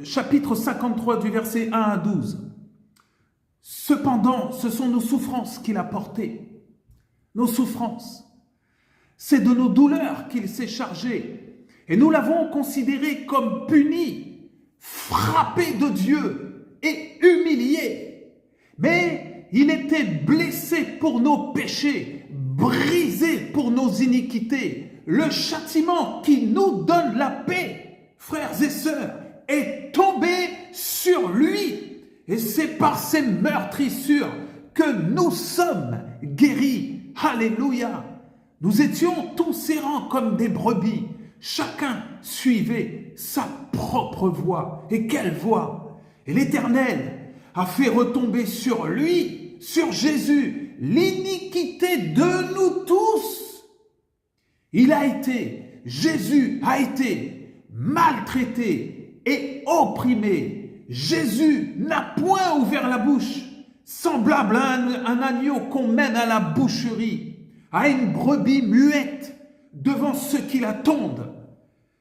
chapitre 53 du verset 1 à 12. Cependant, ce sont nos souffrances qu'il a portées. Nos souffrances. C'est de nos douleurs qu'il s'est chargé. Et nous l'avons considéré comme puni, frappé de Dieu et humilié. Mais il était blessé pour nos péchés, brisé pour nos iniquités. Le châtiment qui nous donne la paix, frères et sœurs, est tombé sur lui. Et c'est par ses meurtrissures que nous sommes guéris. Alléluia. Nous étions tous errants comme des brebis. Chacun suivait sa propre voie. Et quelle voie? Et l'Éternel a fait retomber sur lui, sur Jésus, l'iniquité de nous tous. Jésus a été maltraité et opprimé. Jésus n'a point ouvert la bouche, semblable à un agneau qu'on mène à la boucherie, à une brebis muette devant ceux qui la tondent.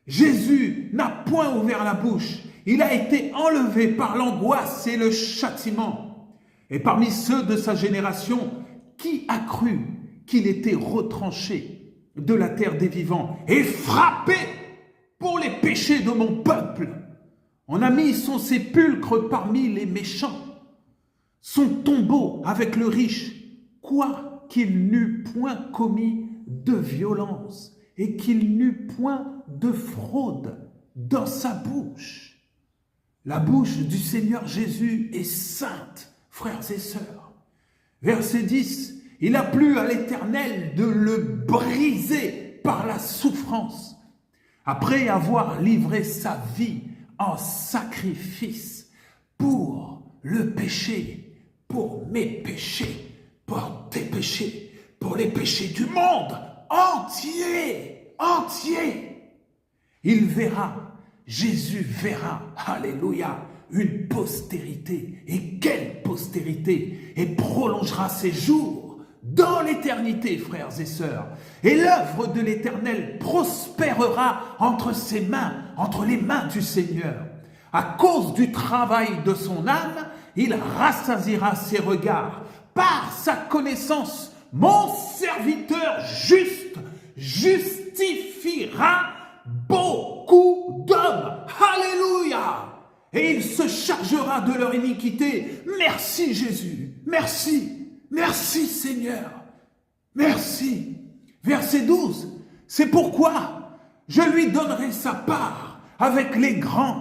Jésus n'a point ouvert la bouche. Il a été enlevé par l'angoisse et le châtiment. Et parmi ceux de sa génération, qui a cru qu'il était retranché de la terre des vivants et frappé pour les péchés de mon peuple? On a mis son sépulcre parmi les méchants, son tombeau avec le riche, quoiqu'il n'eût point commis de violence et qu'il n'eût point de fraude dans sa bouche. La bouche du Seigneur Jésus est sainte, frères et sœurs. Verset 10, il a plu à l'Éternel de le briser par la souffrance. Après avoir livré sa vie en sacrifice pour le péché, pour mes péchés, pour tes péchés, pour les péchés du monde entier. Jésus verra, alléluia, une postérité. Et quelle postérité! Et prolongera ses jours dans l'éternité, frères et sœurs. Et l'œuvre de l'Éternel prospérera entre ses mains, entre les mains du Seigneur. À cause du travail de son âme, il rassasiera ses regards. Par sa connaissance, mon serviteur juste justifiera beaucoup d'hommes. Alléluia! Et il se chargera de leur iniquité. Merci Jésus. Merci. Merci Seigneur. Merci. Verset 12. C'est pourquoi je lui donnerai sa part avec les grands